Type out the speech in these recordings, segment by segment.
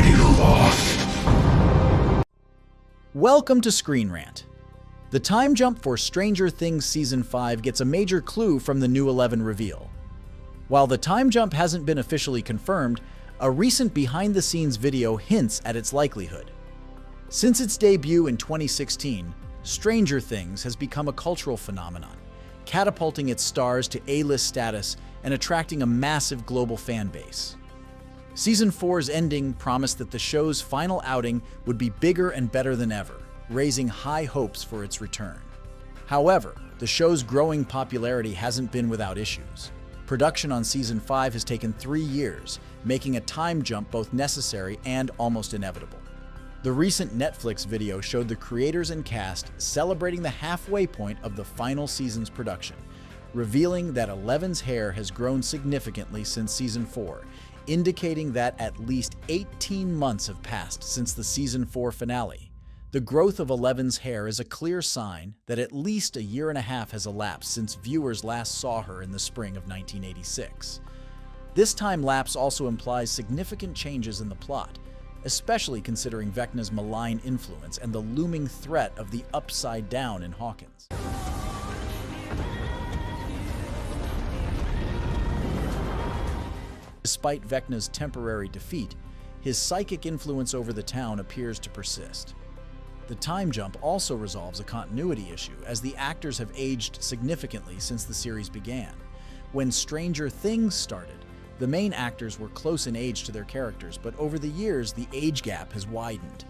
already lost. Welcome to ScreenRant. The time jump for Stranger Things Season 5 gets a major clue from the new 11 reveal. While the time jump hasn't been officially confirmed, a recent behind-the-scenes video hints at its likelihood. Since its debut in 2016, Stranger Things has become a cultural phenomenon, catapulting its stars to A-list status and attracting a massive global fan base. Season 4's ending promised that the show's final outing would be bigger and better than ever, raising high hopes for its return. However, the show's growing popularity hasn't been without issues. Production on Season 5 has taken 3 years, making a time jump both necessary and almost inevitable. The recent Netflix video showed the creators and cast celebrating the halfway point of the final season's production, revealing that Eleven's hair has grown significantly since Season 4, indicating that at least 18 months have passed since the Season 4 finale. The growth of Eleven's hair is a clear sign that at least a year and a half has elapsed since viewers last saw her in the spring of 1986. This time lapse also implies significant changes in the plot, especially considering Vecna's malign influence and the looming threat of the Upside Down in Hawkins. Despite Vecna's temporary defeat, his psychic influence over the town appears to persist. The time jump also resolves a continuity issue, as the actors have aged significantly since the series began. When Stranger Things started, the main actors were close in age to their characters, but over the years, the age gap has widened.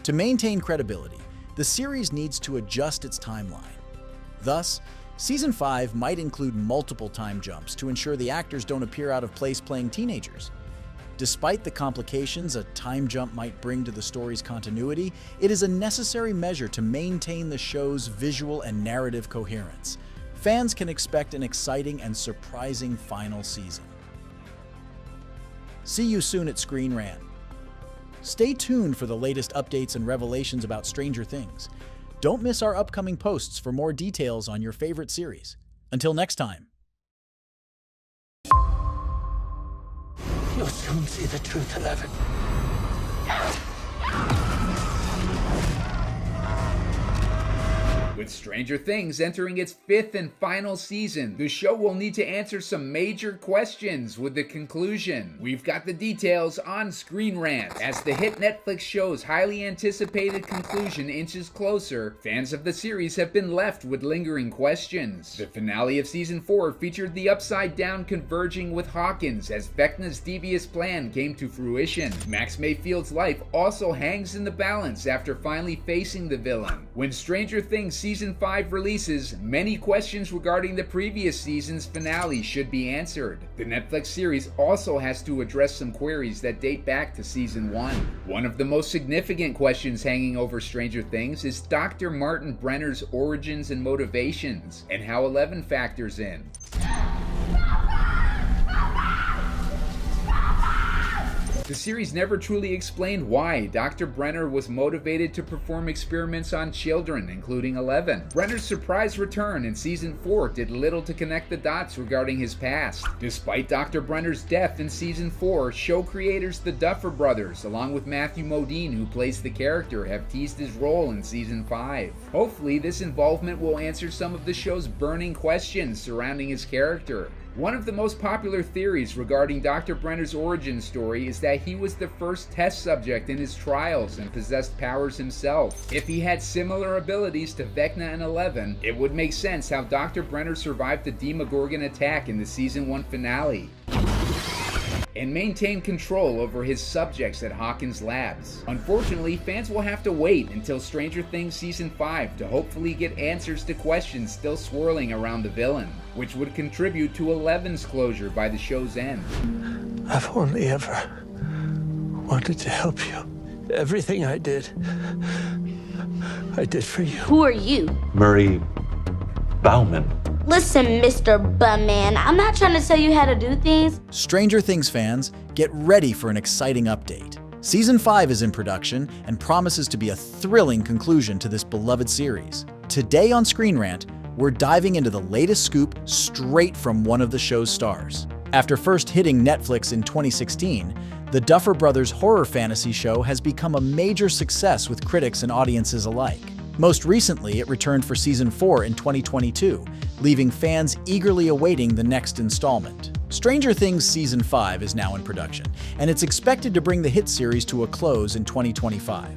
To maintain credibility, the series needs to adjust its timeline. Thus, Season 5 might include multiple time jumps to ensure the actors don't appear out of place playing teenagers. Despite the complications a time jump might bring to the story's continuity, it is a necessary measure to maintain the show's visual and narrative coherence. Fans can expect an exciting and surprising final season. See you soon at ScreenRant. Stay tuned for the latest updates and revelations about Stranger Things. Don't miss our upcoming posts for more details on your favorite series. Until next time. You'll soon see the truth, Eleven. With Stranger Things entering its 5th and final season, the show will need to answer some major questions with the conclusion. We've got the details on ScreenRant. As the hit Netflix show's highly anticipated conclusion inches closer, fans of the series have been left with lingering questions. The finale of Season 4 featured the Upside Down converging with Hawkins as Vecna's devious plan came to fruition. Max Mayfield's life also hangs in the balance after finally facing the villain. When Stranger Things Season 5 releases, many questions regarding the previous season's finale should be answered. The Netflix series also has to address some queries that date back to Season 1. One of the most significant questions hanging over Stranger Things is Dr. Martin Brenner's origins and motivations, and how 11 factors in. The series never truly explained why Dr. Brenner was motivated to perform experiments on children, including 11. Brenner's surprise return in Season 4 did little to connect the dots regarding his past. Despite Dr. Brenner's death in Season 4, show creators the Duffer Brothers, along with Matthew Modine, who plays the character, have teased his role in Season 5. Hopefully, this involvement will answer some of the show's burning questions surrounding his character. One of the most popular theories regarding Dr. Brenner's origin story is that he was the first test subject in his trials and possessed powers himself. If he had similar abilities to Vecna and 11, it would make sense how Dr. Brenner survived the Demogorgon attack in the Season 1 finale and maintain control over his subjects at Hawkins Labs. Unfortunately, fans will have to wait until Stranger Things Season 5 to hopefully get answers to questions still swirling around the villain, which would contribute to 11's closure by the show's end. I've only ever wanted to help you. Everything I did for you. Who are you? Murray Bauman. Listen, Mr. Bumman, I'm not trying to tell you how to do things. Stranger Things fans, get ready for an exciting update. Season 5 is in production and promises to be a thrilling conclusion to this beloved series. Today on ScreenRant, we're diving into the latest scoop straight from one of the show's stars. After first hitting Netflix in 2016, the Duffer Brothers horror fantasy show has become a major success with critics and audiences alike. Most recently, it returned for Season 4 in 2022, leaving fans eagerly awaiting the next installment. Stranger Things Season 5 is now in production, and it's expected to bring the hit series to a close in 2025.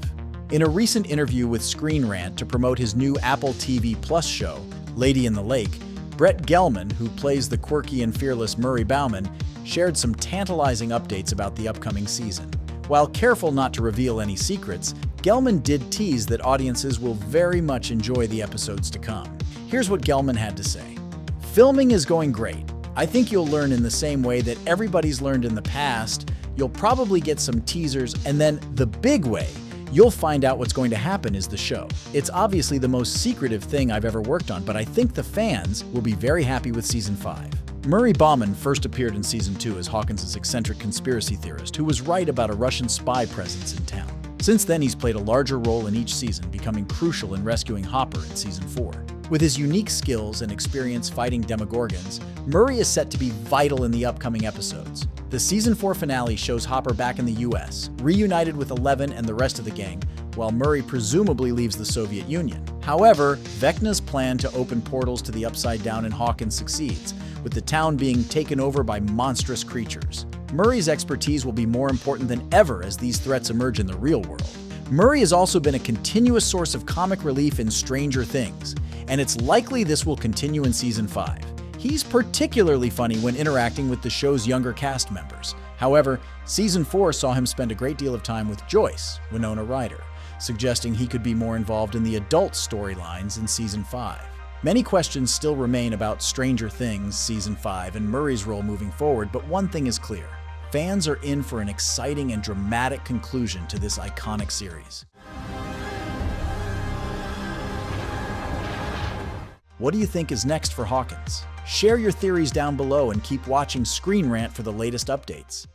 In a recent interview with ScreenRant to promote his new Apple TV Plus show, Lady in the Lake, Brett Gelman, who plays the quirky and fearless Murray Bauman, shared some tantalizing updates about the upcoming season. While careful not to reveal any secrets, Gelman did tease that audiences will very much enjoy the episodes to come. Here's what Gelman had to say. "Filming is going great. I think you'll learn in the same way that everybody's learned in the past. You'll probably get some teasers, and then the big way you'll find out what's going to happen is the show. It's obviously the most secretive thing I've ever worked on, but I think the fans will be very happy with Season 5. Murray Bauman first appeared in Season 2 as Hawkins' eccentric conspiracy theorist who was right about a Russian spy presence in town. Since then, he's played a larger role in each season, becoming crucial in rescuing Hopper in Season 4. With his unique skills and experience fighting Demogorgons, Murray is set to be vital in the upcoming episodes. The Season 4 finale shows Hopper back in the US, reunited with Eleven and the rest of the gang, while Murray presumably leaves the Soviet Union. However, Vecna's plan to open portals to the Upside Down in Hawkins succeeds, with the town being taken over by monstrous creatures. Murray's expertise will be more important than ever as these threats emerge in the real world. Murray has also been a continuous source of comic relief in Stranger Things, and it's likely this will continue in Season 5. He's particularly funny when interacting with the show's younger cast members. However, Season 4 saw him spend a great deal of time with Joyce, Winona Ryder, suggesting he could be more involved in the adult storylines in Season 5. Many questions still remain about Stranger Things Season 5 and Murray's role moving forward, but one thing is clear. Fans are in for an exciting and dramatic conclusion to this iconic series. What do you think is next for Hawkins? Share your theories down below and keep watching ScreenRant for the latest updates.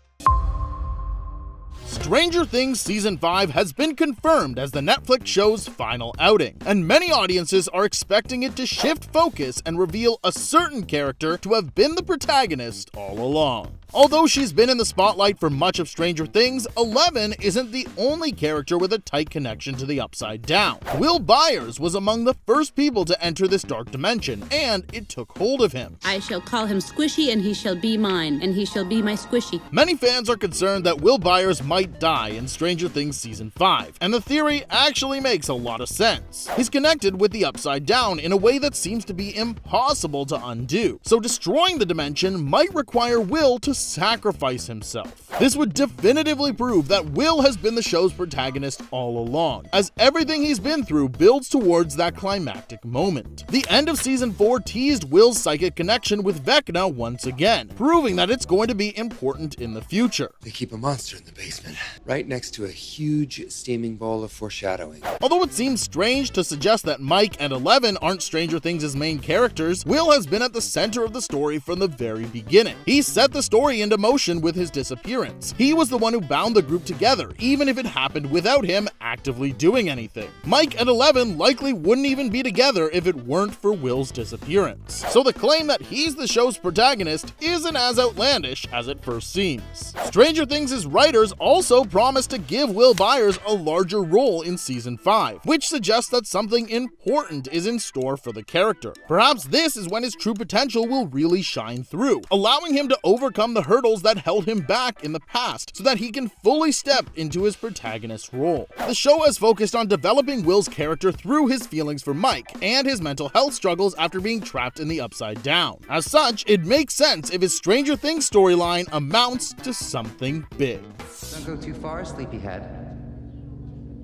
Stranger Things Season 5 has been confirmed as the Netflix show's final outing, and many audiences are expecting it to shift focus and reveal a certain character to have been the protagonist all along. Although she's been in the spotlight for much of Stranger Things, Eleven isn't the only character with a tight connection to the Upside Down. Will Byers was among the first people to enter this dark dimension, and it took hold of him. I shall call him Squishy, and he shall be mine, and he shall be my Squishy. Many fans are concerned that Will Byers might die in Stranger Things Season 5, and the theory actually makes a lot of sense. He's connected with the Upside Down in a way that seems to be impossible to undo, so destroying the dimension might require Will to sacrifice himself. This would definitively prove that Will has been the show's protagonist all along, as everything he's been through builds towards that climactic moment. The end of Season 4 teased Will's psychic connection with Vecna once again, proving that it's going to be important in the future. They keep a monster in the basement, right next to a huge steaming bowl of foreshadowing. Although it seems strange to suggest that Mike and Eleven aren't Stranger Things' main characters, Will has been at the center of the story from the very beginning. He set the story into motion with his disappearance. He was the one who bound the group together, even if it happened without him actively doing anything. Mike and Eleven likely wouldn't even be together if it weren't for Will's disappearance. So the claim that he's the show's protagonist isn't as outlandish as it first seems. Stranger Things' writers also promised to give Will Byers a larger role in Season 5, which suggests that something important is in store for the character. Perhaps this is when his true potential will really shine through, allowing him to overcome the hurdles that held him back in the past so that he can fully step into his protagonist role. The show has focused on developing Will's character through his feelings for Mike and his mental health struggles after being trapped in the Upside Down. As such, it makes sense if his Stranger Things storyline amounts to something big. Don't go too far, sleepyhead.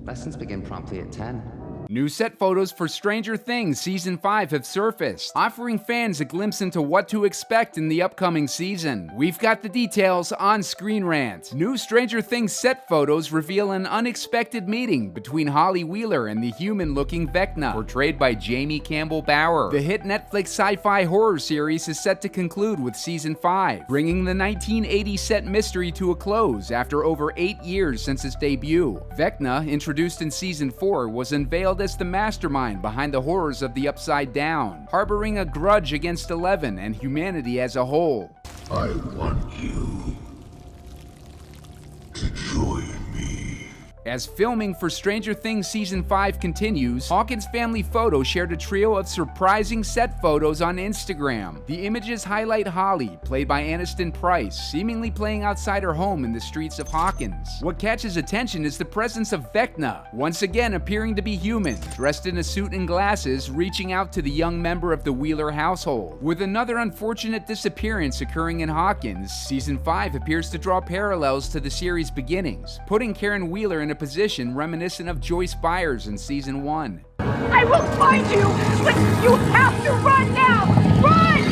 Lessons begin promptly at 10. New set photos for Stranger Things Season 5 have surfaced, offering fans a glimpse into what to expect in the upcoming season. We've got the details on ScreenRant. New Stranger Things set photos reveal an unexpected meeting between Holly Wheeler and the human-looking Vecna, portrayed by Jamie Campbell Bower. The hit Netflix sci-fi horror series is set to conclude with Season 5, bringing the 1980 set mystery to a close after over 8 years since its debut. Vecna, introduced in Season 4, was unveiled as as the mastermind behind the horrors of the Upside Down, harboring a grudge against 11 and humanity as a whole. I want you to join me. As filming for Stranger Things Season 5 continues, Hawkins' family photo shared a trio of surprising set photos on Instagram. The images highlight Holly, played by Aniston Price, seemingly playing outside her home in the streets of Hawkins. What catches attention is the presence of Vecna, once again appearing to be human, dressed in a suit and glasses, reaching out to the young member of the Wheeler household. With another unfortunate disappearance occurring in Hawkins, Season 5 appears to draw parallels to the series' beginnings, putting Karen Wheeler in a position reminiscent of Joyce Byers in Season 1. I will find you, but you have to run now! Run!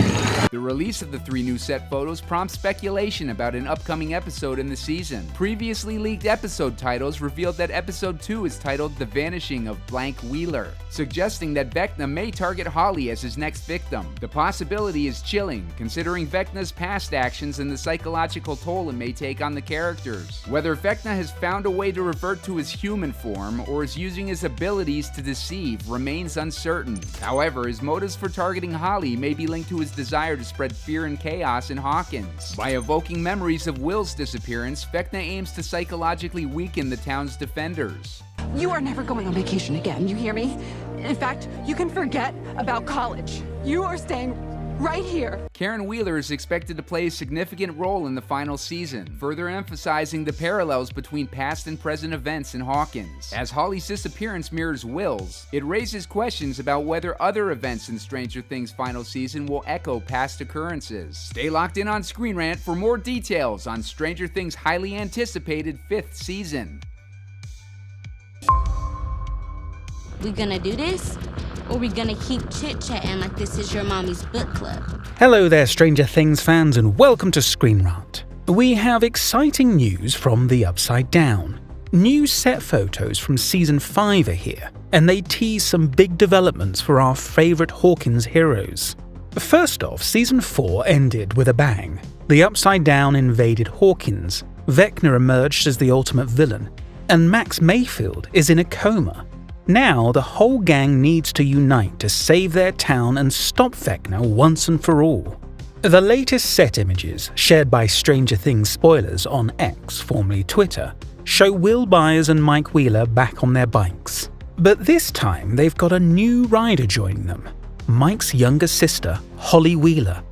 The release of the 3 new set photos prompts speculation about an upcoming episode in the season. Previously leaked episode titles revealed that Episode 2 is titled The Vanishing of Blank Wheeler, suggesting that Vecna may target Holly as his next victim. The possibility is chilling, considering Vecna's past actions and the psychological toll it may take on the characters. Whether Vecna has found a way to revert to his human form or is using his abilities to deceive remains uncertain. However, his motives for targeting Holly may be linked to his desire to spread fear and chaos in Hawkins. By evoking memories of Will's disappearance, Vecna aims to psychologically weaken the town's defenders. You are never going on vacation again, you hear me? In fact, you can forget about college. You are staying right here. Karen Wheeler is expected to play a significant role in the final season, further emphasizing the parallels between past and present events in Hawkins. As Holly's disappearance mirrors Will's, it raises questions about whether other events in Stranger Things' final season will echo past occurrences. Stay locked in on ScreenRant for more details on Stranger Things' highly anticipated 5th season. We gonna do this? Or we gonna keep chit-chatting like this is your mommy's book club? Hello there, Stranger Things fans, and welcome to ScreenRant. We have exciting news from the Upside Down. New set photos from Season 5 are here, and they tease some big developments for our favourite Hawkins heroes. First off, Season 4 ended with a bang. The Upside Down invaded Hawkins, Vecna emerged as the ultimate villain, and Max Mayfield is in a coma. Now, the whole gang needs to unite to save their town and stop Vecna once and for all. The latest set images, shared by Stranger Things spoilers on X, formerly Twitter, show Will Byers and Mike Wheeler back on their bikes. But this time, they've got a new rider joining them, Mike's younger sister, Holly Wheeler.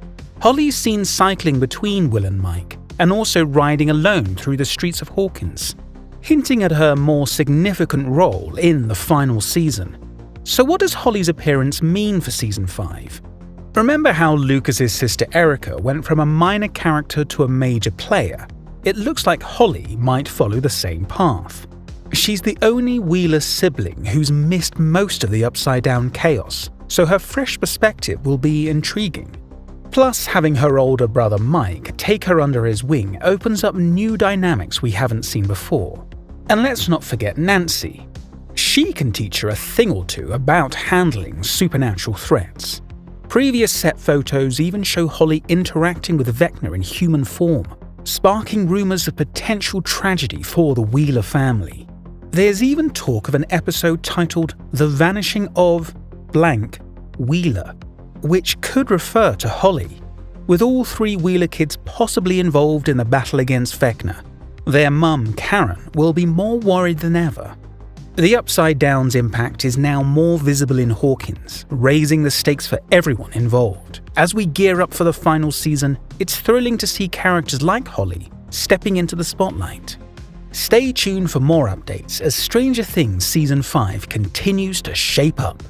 Holly's seen cycling between Will and Mike, and also riding alone through the streets of Hawkins, hinting at her more significant role in the final season. So what does Holly's appearance mean for Season 5? Remember how Lucas's sister Erica went from a minor character to a major player? It looks like Holly might follow the same path. She's the only Wheeler sibling who's missed most of the Upside Down chaos, so her fresh perspective will be intriguing. Plus, having her older brother Mike take her under his wing opens up new dynamics we haven't seen before. And let's not forget Nancy. She can teach her a thing or two about handling supernatural threats. Previous set photos even show Holly interacting with Vecna in human form, sparking rumors of potential tragedy for the Wheeler family. There's even talk of an episode titled The Vanishing of Blank Wheeler, which could refer to Holly, with all 3 Wheeler kids possibly involved in the battle against Vecna. Their mum, Karen, will be more worried than ever. The Upside Down's impact is now more visible in Hawkins, raising the stakes for everyone involved. As we gear up for the final season, it's thrilling to see characters like Holly stepping into the spotlight. Stay tuned for more updates as Stranger Things Season 5 continues to shape up.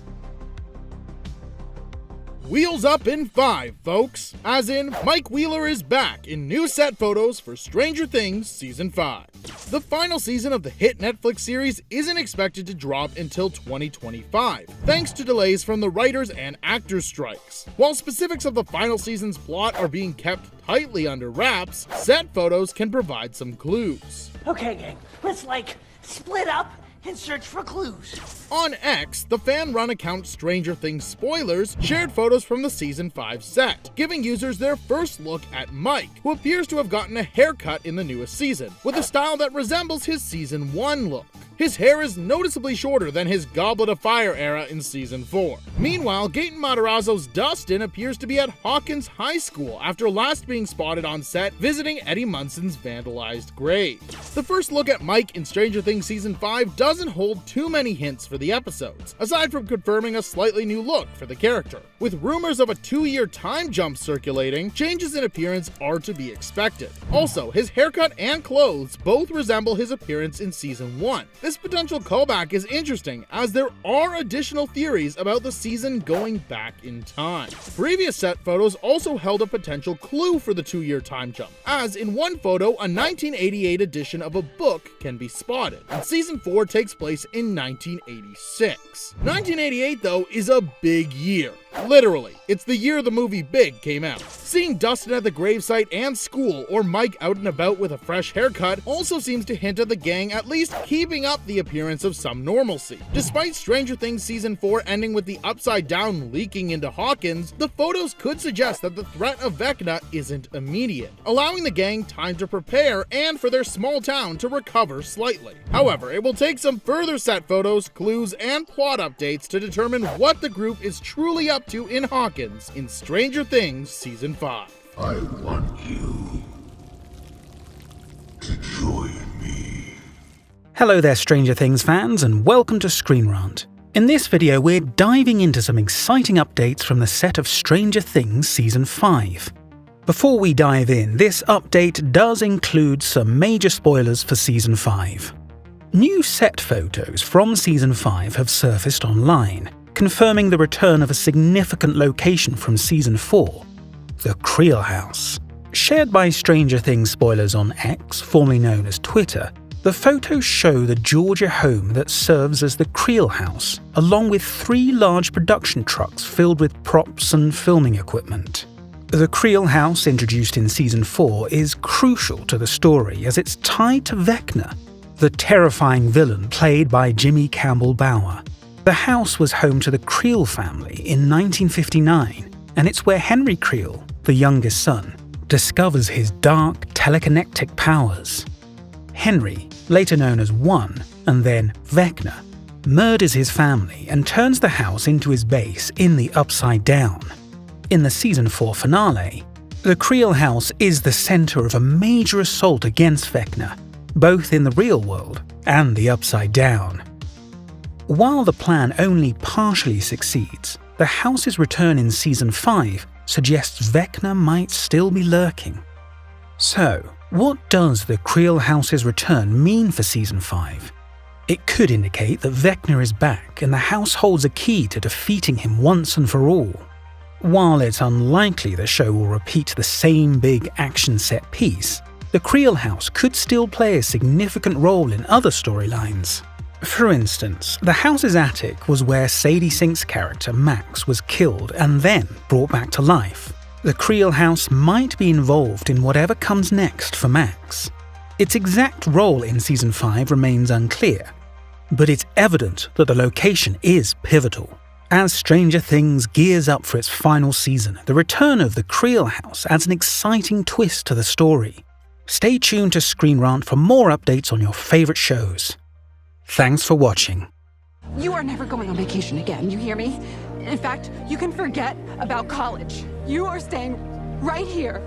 Wheels up in 5, folks. As in, Mike Wheeler is back in new set photos for Stranger Things Season 5. The final season of the hit Netflix series isn't expected to drop until 2025, thanks to delays from the writers and actors' strikes. While specifics of the final season's plot are being kept tightly under wraps, set photos can provide some clues. Okay, gang, let's split up and search for clues. On X, the fan-run account Stranger Things Spoilers shared photos from the Season 5 set, giving users their first look at Mike, who appears to have gotten a haircut in the newest season, with a style that resembles his Season 1 look. His hair is noticeably shorter than his Goblet of Fire era in Season 4. Meanwhile, Gaten Matarazzo's Dustin appears to be at Hawkins High School after last being spotted on set visiting Eddie Munson's vandalized grave. The first look at Mike in Stranger Things Season 5 doesn't hold too many hints for the episodes, aside from confirming a slightly new look for the character. With rumors of a 2-year time jump circulating, changes in appearance are to be expected. Also, his haircut and clothes both resemble his appearance in Season 1. This potential callback is interesting, as there are additional theories about the season going back in time. Previous set photos also held a potential clue for the 2-year time jump, as in one photo, a 1988 edition of a book can be spotted, and Season 4 takes place in 1986. 1988, though, is a big year. Literally, it's the year the movie Big came out. Seeing Dustin at the gravesite and school, or Mike out and about with a fresh haircut, also seems to hint at the gang at least keeping up the appearance of some normalcy. Despite Stranger Things Season 4 ending with the Upside Down leaking into Hawkins, the photos could suggest that the threat of Vecna isn't immediate, allowing the gang time to prepare and for their small town to recover slightly. However, it will take some further set photos, clues, and plot updates to determine what the group is truly up to in Hawkins in Stranger Things Season 5. I want you to join me. Hello there, Stranger Things fans, and welcome to ScreenRant. In this video, we're diving into some exciting updates from the set of Stranger Things Season 5. Before we dive in, this update does include some major spoilers for Season 5. New set photos from Season 5 have surfaced online, confirming the return of a significant location from Season 4, the Creel House. Shared by Stranger Things spoilers on X, formerly known as Twitter, the photos show the Georgia home that serves as the Creel House, along with 3 large production trucks filled with props and filming equipment. The Creel House, introduced in Season 4, is crucial to the story as it's tied to Vecna, the terrifying villain played by Jimmy Campbell Bower. The house was home to the Creel family in 1959, and it's where Henry Creel, the youngest son, discovers his dark telekinetic powers. Henry, later known as One and then Vecna, murders his family and turns the house into his base in the Upside Down. In the Season 4 finale, the Creel House is the center of a major assault against Vecna, both in the real world and the Upside Down. While the plan only partially succeeds, the house's return in Season 5 suggests Vecna might still be lurking. So, what does the Creel House's return mean for Season 5? It could indicate that Vecna is back and the house holds a key to defeating him once and for all. While it's unlikely the show will repeat the same big action set piece, the Creel House could still play a significant role in other storylines. For instance, the house's attic was where Sadie Sink's character Max was killed and then brought back to life. The Creel House might be involved in whatever comes next for Max. Its exact role in Season 5 remains unclear, but it's evident that the location is pivotal. As Stranger Things gears up for its final season, the return of the Creel House adds an exciting twist to the story. Stay tuned to ScreenRant for more updates on your favorite shows. Thanks for watching. You are never going on vacation again, you hear me? In fact, you can forget about college. You are staying right here.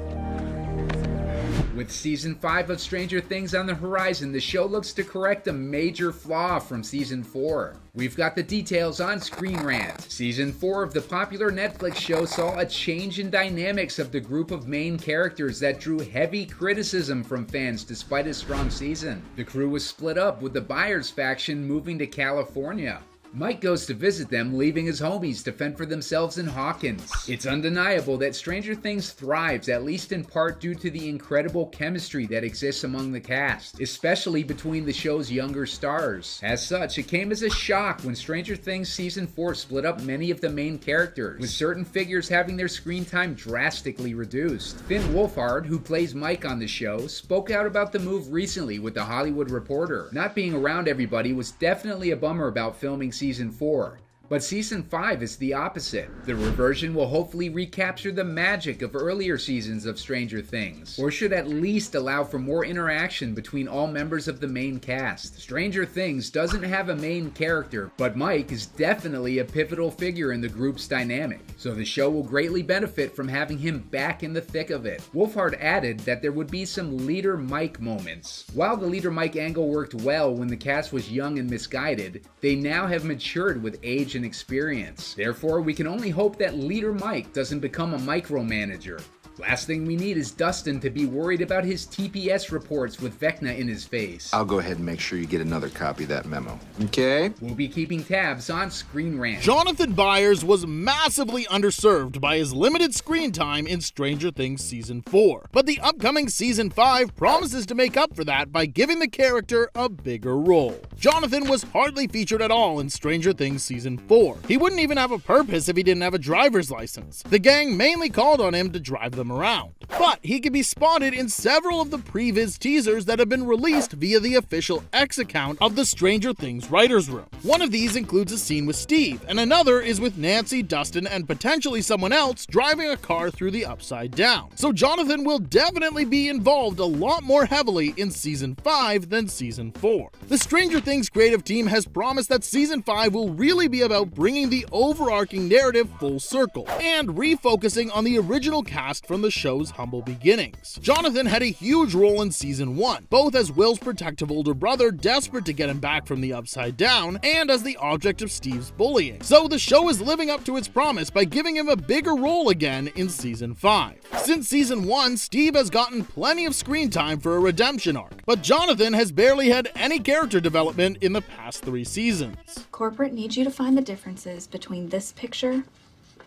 With Season 5 of Stranger Things on the horizon, the show looks to correct a major flaw from Season 4. We've got the details on ScreenRant. Season 4 of the popular Netflix show saw a change in dynamics of the group of main characters that drew heavy criticism from fans despite a strong season. The crew was split up, with the Byers faction moving to California. Mike goes to visit them, leaving his homies to fend for themselves in Hawkins. It's undeniable that Stranger Things thrives, at least in part due to the incredible chemistry that exists among the cast, especially between the show's younger stars. As such, it came as a shock when Stranger Things Season 4 split up many of the main characters, with certain figures having their screen time drastically reduced. Finn Wolfhard, who plays Mike on the show, spoke out about the move recently with The Hollywood Reporter. Not being around everybody was definitely a bummer about filming Season 4. But Season 5 is the opposite. The reversion will hopefully recapture the magic of earlier seasons of Stranger Things, or should at least allow for more interaction between all members of the main cast. Stranger Things doesn't have a main character, but Mike is definitely a pivotal figure in the group's dynamic, so the show will greatly benefit from having him back in the thick of it. Wolfhard added that there would be some Leader Mike moments. While the Leader Mike angle worked well when the cast was young and misguided, they now have matured with age and experience. Therefore, we can only hope that Leader Mike doesn't become a micromanager. Last thing we need is Dustin to be worried about his TPS reports with Vecna in his face. I'll go ahead and make sure you get another copy of that memo. Okay? We'll be keeping tabs on ScreenRant. Jonathan Byers was massively underserved by his limited screen time in Stranger Things Season 4. But the upcoming Season 5 promises to make up for that by giving the character a bigger role. Jonathan was hardly featured at all in Stranger Things Season 4. He wouldn't even have a purpose if he didn't have a driver's license. The gang mainly called on him to drive them around. But he can be spotted in several of the previs teasers that have been released via the official X account of the Stranger Things writers' room. One of these includes a scene with Steve, and another is with Nancy, Dustin, and potentially someone else driving a car through the Upside Down. So Jonathan will definitely be involved a lot more heavily in Season 5 than Season 4. The Stranger Things creative team has promised that Season 5 will really be about bringing the overarching narrative full circle, and refocusing on the original cast from the show's humble beginnings. Jonathan had a huge role in Season 1, both as Will's protective older brother desperate to get him back from the Upside Down, and as the object of Steve's bullying. So the show is living up to its promise by giving him a bigger role again in Season 5. Since Season 1, Steve has gotten plenty of screen time for a redemption arc, but Jonathan has barely had any character development in the past 3 seasons. Corporate needs you to find the differences between this picture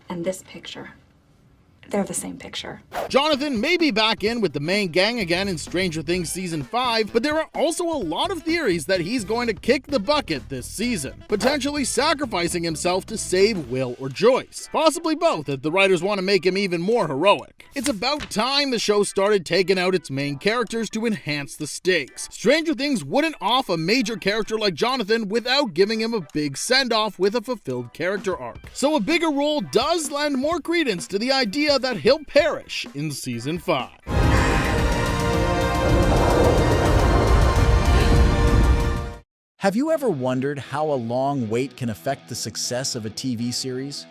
and this picture. They're the same picture. Jonathan may be back in with the main gang again in Stranger Things Season 5, but there are also a lot of theories that he's going to kick the bucket this season, potentially sacrificing himself to save Will or Joyce. Possibly both if the writers want to make him even more heroic. It's about time the show started taking out its main characters to enhance the stakes. Stranger Things wouldn't off a major character like Jonathan without giving him a big send-off with a fulfilled character arc. So a bigger role does lend more credence to the idea that he'll perish in Season 5. Have you ever wondered how a long wait can affect the success of a TV series?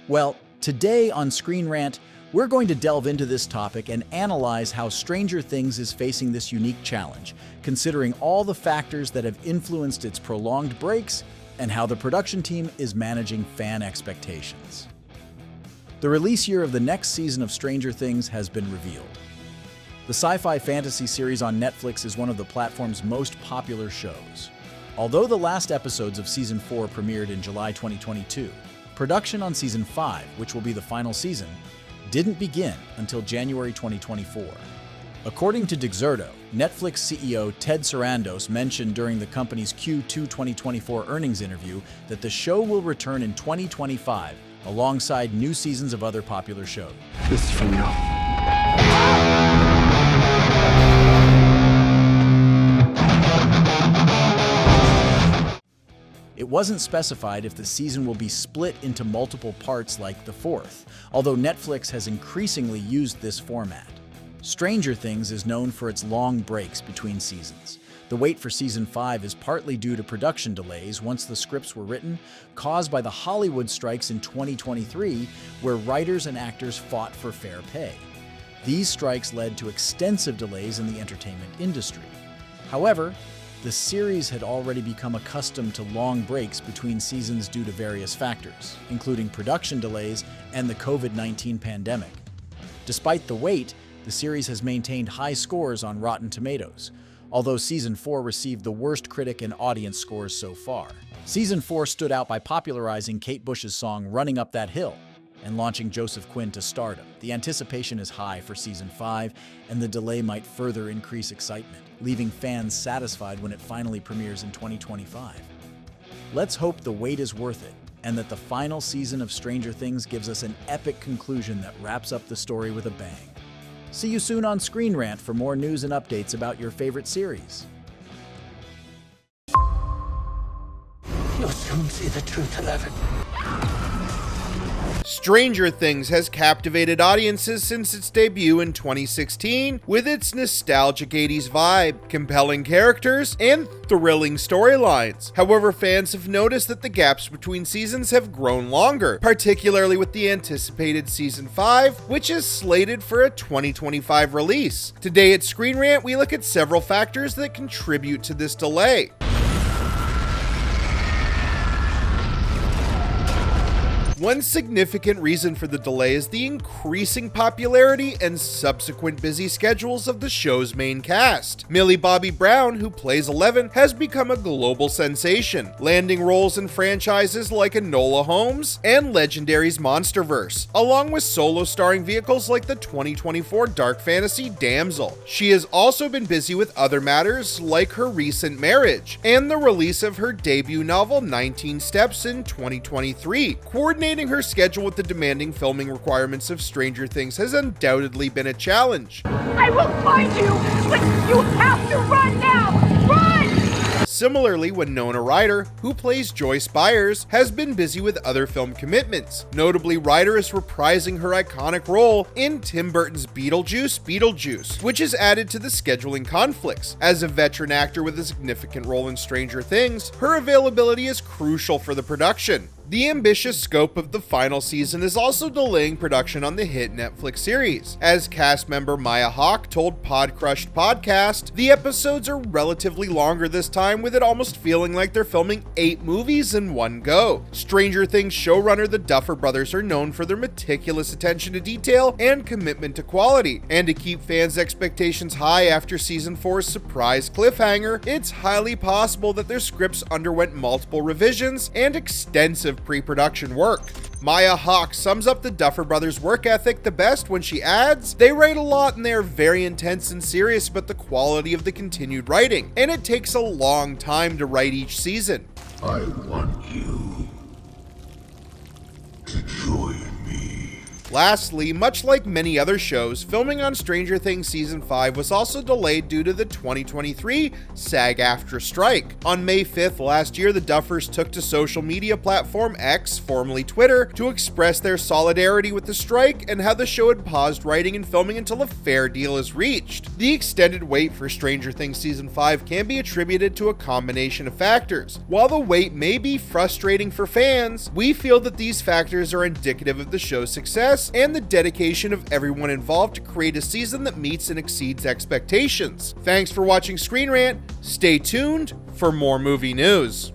Well, today on ScreenRant, we're going to delve into this topic and analyze how Stranger Things is facing this unique challenge, considering all the factors that have influenced its prolonged breaks and how the production team is managing fan expectations. The release year of the next season of Stranger Things has been revealed. The sci-fi fantasy series on Netflix is one of the platform's most popular shows. Although the last episodes of Season 4 premiered in July 2022, production on Season 5, which will be the final season, didn't begin until January 2024. According to Dexerto, Netflix CEO Ted Sarandos mentioned during the company's Q2 2024 earnings interview that the show will return in 2025 alongside new seasons of other popular shows. This is from you. It wasn't specified if the season will be split into multiple parts like the fourth, although Netflix has increasingly used this format. Stranger Things is known for its long breaks between seasons. The wait for Season 5 is partly due to production delays once the scripts were written, caused by the Hollywood strikes in 2023, where writers and actors fought for fair pay. These strikes led to extensive delays in the entertainment industry. However, the series had already become accustomed to long breaks between seasons due to various factors, including production delays and the COVID-19 pandemic. Despite the wait, the series has maintained high scores on Rotten Tomatoes, although Season 4 received the worst critic and audience scores so far. Season 4 stood out by popularizing Kate Bush's song Running Up That Hill and launching Joseph Quinn to stardom. The anticipation is high for Season 5, and the delay might further increase excitement, leaving fans satisfied when it finally premieres in 2025. Let's hope the wait is worth it, and that the final season of Stranger Things gives us an epic conclusion that wraps up the story with a bang. See you soon on ScreenRant for more news and updates about your favorite series. You'll soon see the truth, 11. Stranger Things has captivated audiences since its debut in 2016 with its nostalgic 80s vibe, compelling characters, and thrilling storylines. However, fans have noticed that the gaps between seasons have grown longer, particularly with the anticipated Season 5, which is slated for a 2025 release. Today at ScreenRant, we look at several factors that contribute to this delay. One significant reason for the delay is the increasing popularity and subsequent busy schedules of the show's main cast. Millie Bobby Brown, who plays 11, has become a global sensation, landing roles in franchises like Enola Holmes and Legendary's Monsterverse, along with solo starring vehicles like the 2024 dark fantasy Damsel. She has also been busy with other matters like her recent marriage and the release of her debut novel 19 Steps in 2023. Coordinating her schedule with the demanding filming requirements of Stranger Things has undoubtedly been a challenge. I will find you, but you have to run now! Run! Similarly, Winona Ryder, who plays Joyce Byers, has been busy with other film commitments. Notably, Ryder is reprising her iconic role in Tim Burton's Beetlejuice, which is added to the scheduling conflicts. As a veteran actor with a significant role in Stranger Things, her availability is crucial for the production. The ambitious scope of the final season is also delaying production on the hit Netflix series. As cast member Maya Hawke told Podcrushed Podcast, the episodes are relatively longer this time, with it almost feeling like they're filming 8 movies in one go. Stranger Things showrunner the Duffer Brothers are known for their meticulous attention to detail and commitment to quality, and to keep fans' expectations high after season 4's surprise cliffhanger, it's highly possible that their scripts underwent multiple revisions and extensive pre-production work. Maya Hawke sums up the Duffer Brothers' work ethic the best when she adds, "They write a lot and they are very intense and serious about the quality of the continued writing, and it takes a long time to write each season." I want you to join me. Lastly, much like many other shows, filming on Stranger Things Season 5 was also delayed due to the 2023 SAG-AFTRA strike. On May 5th last year, the Duffers took to social media platform X, formerly Twitter, to express their solidarity with the strike and how the show had paused writing and filming until a fair deal is reached. The extended wait for Stranger Things Season 5 can be attributed to a combination of factors. While the wait may be frustrating for fans, we feel that these factors are indicative of the show's success and the dedication of everyone involved to create a season that meets and exceeds expectations. Thanks for watching ScreenRant. Stay tuned for more movie news.